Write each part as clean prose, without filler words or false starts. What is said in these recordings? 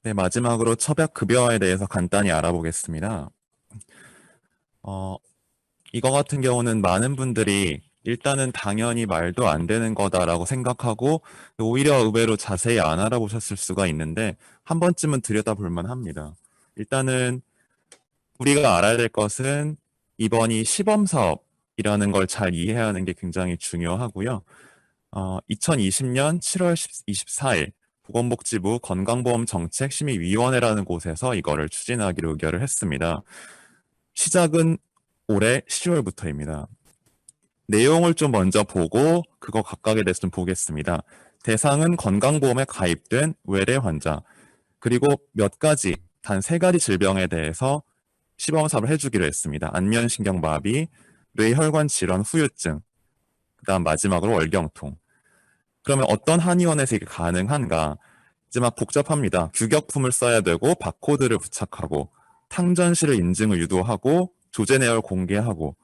네, 마지막으로 첩약급여에 대해서 간단히 알아보겠습니다. 어, 이거 같은 경우는 많은 분들이 일단은 당연히 말도 안 되는 거다라고 생각하고 오히려 의외로 자세히 안 알아보셨을 수가 있는데 한 번쯤은 들여다볼 만합니다. 일단은 우리가 알아야 될 것은 이번이 시범사업이라는 걸 잘 이해하는 게 굉장히 중요하고요. 2020년 7월 24일 보건복지부 건강보험정책심의위원회라는 곳에서 이거를 추진하기로 의결을 했습니다. 시작은 올해 10월부터입니다. 내용을 좀 먼저 보고 그거 각각에 대해서 좀 보겠습니다. 대상은 건강보험에 가입된 외래 환자, 그리고 몇 가지, 단 3가지 질병에 대해서 시범사업을 해주기로 했습니다. 안면신경마비, 뇌혈관 질환 후유증, 그 다음 마지막으로 월경통. 그러면 어떤 한의원에서 이게 가능한가? 이제 막 복잡합니다. 규격품을 써야 되고 바코드를 부착하고 탕전실을 인증을 유도하고 조제 내역을 공개하고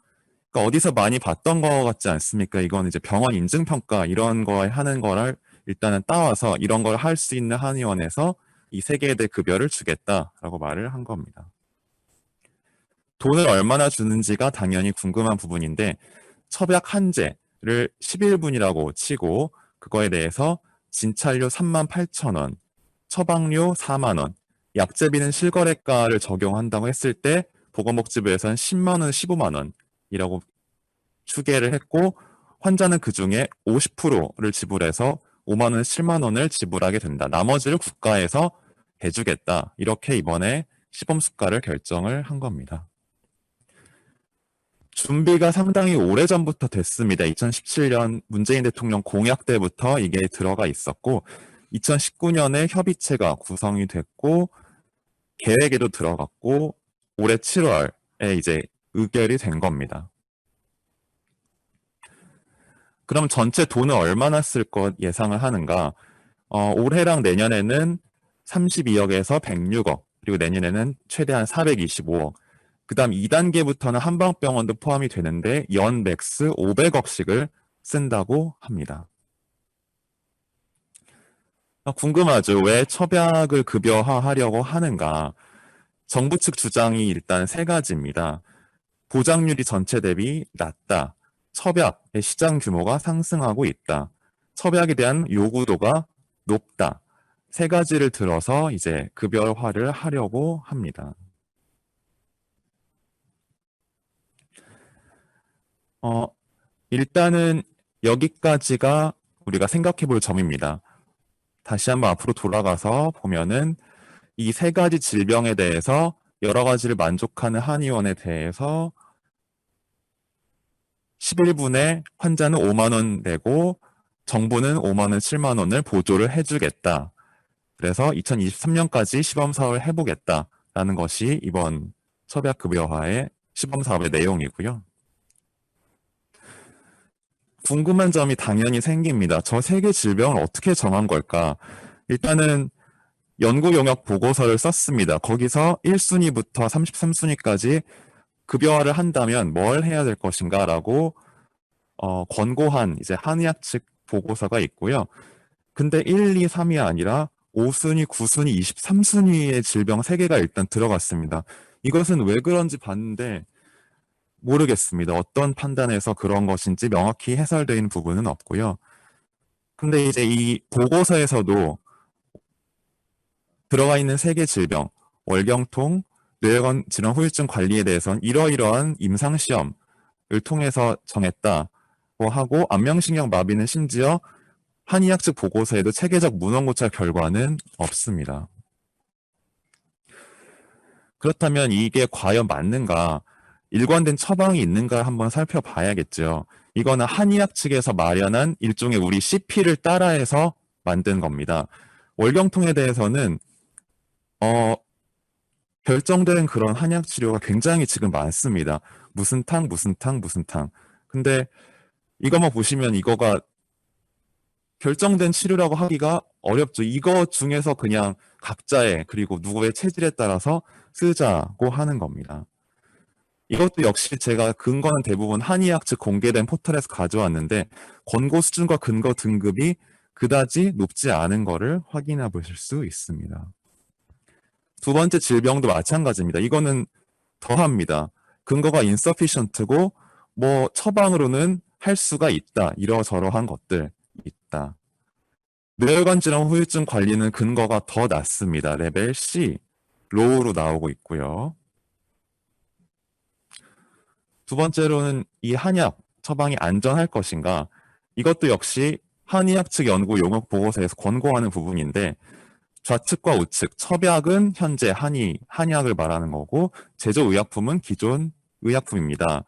그러니까 어디서 많이 봤던 거 같지 않습니까? 이건 이제 병원 인증평가 이런 거 하는 거를 일단은 따와서 이런 걸 할 수 있는 한의원에서 이 3개에 대해 급여를 주겠다라고 말을 한 겁니다. 돈을 얼마나 주는지가 당연히 궁금한 부분인데 첩약 한제를 11분이라고 치고 그거에 대해서 진찰료 38,000원, 처방료 4만 원, 약제비는 실거래가를 적용한다고 했을 때 보건복지부에서는 10만 원, 15만 원이라고 추계를 했고 환자는 그중에 50%를 지불해서 5만 원, 7만 원을 지불하게 된다. 나머지를 국가에서 해주겠다. 이렇게 이번에 시범수가를 결정을 한 겁니다. 준비가 상당히 오래전부터 됐습니다. 2017년 문재인 대통령 공약 때부터 이게 들어가 있었고 2019년에 협의체가 구성이 됐고 계획에도 들어갔고 올해 7월에 이제 의결이 된 겁니다. 그럼 전체 돈은 얼마나 쓸 것 예상을 하는가? 올해랑 내년에는 32억에서 106억, 그리고 내년에는 최대한 425억. 그 다음 2단계부터는 한방병원도 포함이 되는데 연 맥스 500억씩을 쓴다고 합니다. 궁금하죠? 왜 첩약을 급여화하려고 하는가? 정부 측 주장이 일단 3가지입니다. 보장률이 전체 대비 낮다. 첩약의 시장 규모가 상승하고 있다. 첩약에 대한 요구도가 높다. 3가지를 들어서 이제 급여화를 하려고 합니다. 일단은 여기까지가 우리가 생각해 볼 점입니다. 다시 한번 앞으로 돌아가서 보면은 이 3가지 질병에 대해서 여러 가지를 만족하는 한의원에 대해서 11분에 환자는 5만 원 내고 정부는 5만 원, 7만 원을 보조를 해주겠다. 그래서 2023년까지 시범사업을 해보겠다라는 것이 이번 첩약급여화의 시범사업의 내용이고요. 궁금한 점이 당연히 생깁니다. 저 3개 질병을 어떻게 정한 걸까? 일단은 연구 용역 보고서를 썼습니다. 거기서 1순위부터 33순위까지 급여화를 한다면 뭘 해야 될 것인가라고 권고한 이제 한의학 측 보고서가 있고요. 근데 1, 2, 3이 아니라 5순위, 9순위, 23순위의 질병 3개가 일단 들어갔습니다. 이것은 왜 그런지 봤는데 모르겠습니다. 어떤 판단에서 그런 것인지 명확히 해설되어 있는 부분은 없고요. 근데 이제 이 보고서에서도 들어가 있는 3개 질병, 월경통, 뇌혈관 질환 후유증 관리에 대해서는 이러이러한 임상시험을 통해서 정했다고 하고 안면신경 마비는 심지어 한의학 측 보고서에도 체계적 문헌고찰 결과는 없습니다. 그렇다면 이게 과연 맞는가? 일관된 처방이 있는가 한번 살펴봐야겠죠. 이거는 한의학 측에서 마련한 일종의 우리 CP를 따라해서 만든 겁니다. 월경통에 대해서는 결정된 그런 한약 치료가 굉장히 지금 많습니다. 무슨 탕, 무슨 탕, 무슨 탕. 근데 이것만 보시면 이거가 결정된 치료라고 하기가 어렵죠. 이거 중에서 그냥 각자의 그리고 누구의 체질에 따라서 쓰자고 하는 겁니다. 이것도 역시 제가 근거는 대부분 한의학 측 공개된 포털에서 가져왔는데 권고 수준과 근거 등급이 그다지 높지 않은 거를 확인해 보실 수 있습니다. 두 번째 질병도 마찬가지입니다. 이거는 더합니다. 근거가 insufficient고 뭐 처방으로는 할 수가 있다. 이러저러한 것들 있다. 뇌혈관 질환 후유증 관리는 근거가 더 낮습니다. 레벨 C, 로우로 나오고 있고요. 두 번째로는 이 한약 처방이 안전할 것인가? 이것도 역시 한의학 측 연구 용역 보고서에서 권고하는 부분인데 좌측과 우측, 첩약은 현재 한의학을 말하는 거고 제조의약품은 기존 의약품입니다.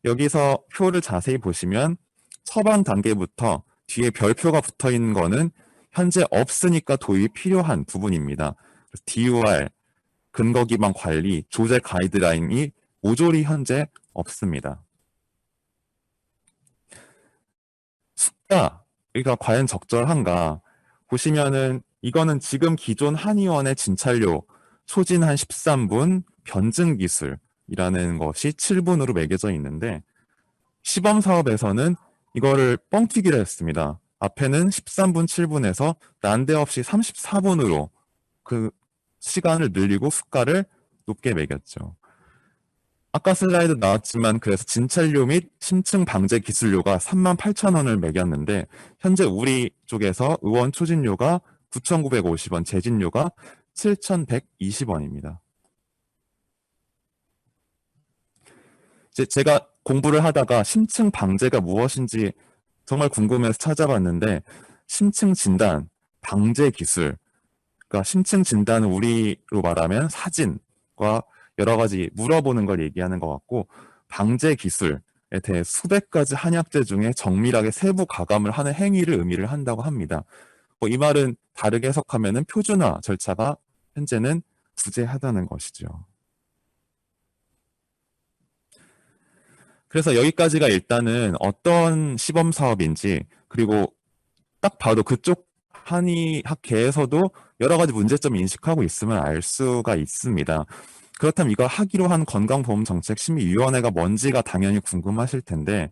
여기서 표를 자세히 보시면 처방 단계부터 뒤에 별표가 붙어 있는 거는 현재 없으니까 도입이 필요한 부분입니다. DUR, 근거 기반 관리, 조제 가이드라인이 모조리 현재 없습니다. 숫자가 과연 적절한가? 보시면은 이거는 지금 기존 한의원의 진찰료 소진 한 13분, 변증 기술이라는 것이 7분으로 매겨져 있는데 시범 사업에서는 이거를 뻥튀기를 했습니다. 앞에는 13분, 7분에서 난데없이 34분으로 그 시간을 늘리고 수가를 높게 매겼죠. 아까 슬라이드 나왔지만 그래서 진찰료 및 심층 방제 기술료가 38,000원을 매겼는데 현재 우리 쪽에서 의원 추진료가 9,950원, 재진료가 7,120원입니다. 이제 제가 공부를 하다가 심층 방제가 무엇인지 정말 궁금해서 찾아봤는데 심층 진단, 방제 기술, 그러니까 심층 진단은 우리로 말하면 사진과 여러 가지 물어보는 걸 얘기하는 것 같고 방제 기술에 대해 수백 가지 한약재 중에 정밀하게 세부 가감을 하는 행위를 의미를 한다고 합니다. 이 말은 다르게 해석하면 표준화 절차가 현재는 부재하다는 것이죠. 그래서 여기까지가 일단은 어떤 시범 사업인지 그리고 딱 봐도 그쪽 한의학계에서도 여러 가지 문제점 인식하고 있으면 알 수가 있습니다. 그렇다면 이걸 하기로 한 건강보험정책심의위원회가 뭔지가 당연히 궁금하실 텐데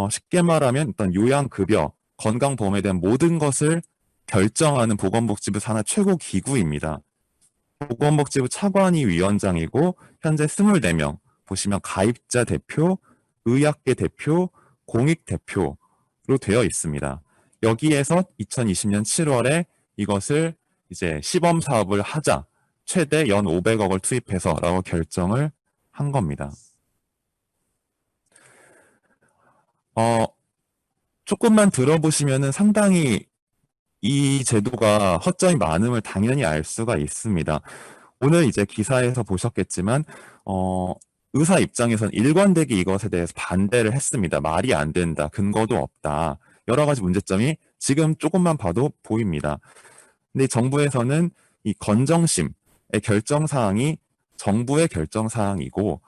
쉽게 말하면 일단 요양급여, 건강보험에 대한 모든 것을 결정하는 보건복지부 산하 최고 기구입니다. 보건복지부 차관위 위원장이고 현재 24명 보시면 가입자 대표, 의학계 대표, 공익 대표로 되어 있습니다. 여기에서 2020년 7월에 이것을 이제 시범 사업을 하자, 최대 연 500억을 투입해서라고 결정을 한 겁니다. 조금만 들어보시면은 상당히 이 제도가 허점이 많음을 당연히 알 수가 있습니다. 오늘 이제 기사에서 보셨겠지만, 의사 입장에서는 일관되게 이것에 대해서 반대를 했습니다. 말이 안 된다. 근거도 없다. 여러 가지 문제점이 지금 조금만 봐도 보입니다. 근데 정부에서는 이 건정심의 결정사항이 정부의 결정사항이고,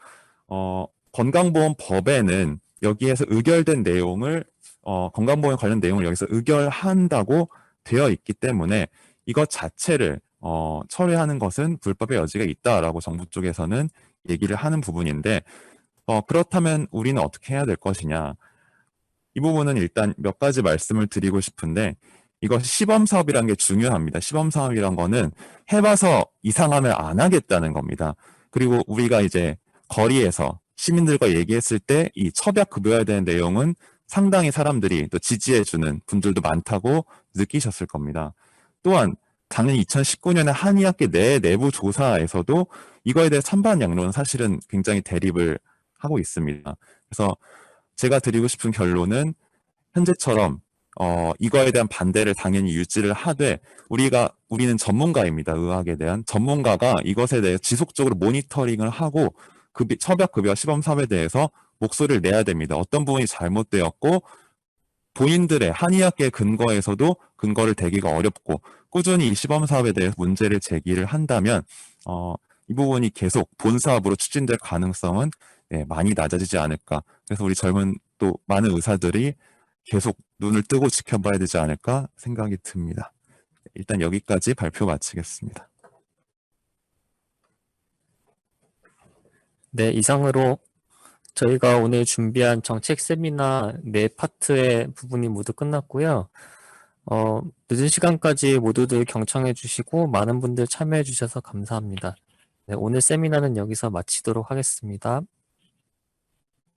건강보험법에는 여기에서 의결된 내용을, 건강보험 관련 내용을 여기서 의결한다고 되어 있기 때문에 이것 자체를 철회하는 것은 불법의 여지가 있다라고 정부 쪽에서는 얘기를 하는 부분인데 그렇다면 우리는 어떻게 해야 될 것이냐. 이 부분은 일단 몇 가지 말씀을 드리고 싶은데 이것이 시범사업이라는 게 중요합니다. 시범사업이란 거는 해봐서 이상하면 안 하겠다는 겁니다. 그리고 우리가 이제 거리에서 시민들과 얘기했을 때 이 첩약급여에 대한 내용은 상당히 사람들이 또 지지해주는 분들도 많다고 느끼셨을 겁니다. 또한 작년 2019년에 한의학계 내부 조사에서도 이거에 대해 찬반 양론은 사실은 굉장히 대립을 하고 있습니다. 그래서 제가 드리고 싶은 결론은 현재처럼 이거에 대한 반대를 당연히 유지를 하되 우리는 전문가입니다. 의학에 대한 전문가가 이것에 대해 지속적으로 모니터링을 하고 첩약급여 시범사업에 대해서 목소리를 내야 됩니다. 어떤 부분이 잘못되었고 본인들의 한의학계 근거에서도 근거를 대기가 어렵고 꾸준히 이 시범사업에 대해서 문제를 제기를 한다면 이 부분이 계속 본사업으로 추진될 가능성은 많이 낮아지지 않을까. 그래서 우리 젊은 또 많은 의사들이 계속 눈을 뜨고 지켜봐야 되지 않을까 생각이 듭니다. 일단 여기까지 발표 마치겠습니다. 네, 이상으로 저희가 오늘 준비한 정책 세미나 네 파트의 부분이 모두 끝났고요. 늦은 시간까지 모두들 경청해 주시고 많은 분들 참여해 주셔서 감사합니다. 네, 오늘 세미나는 여기서 마치도록 하겠습니다.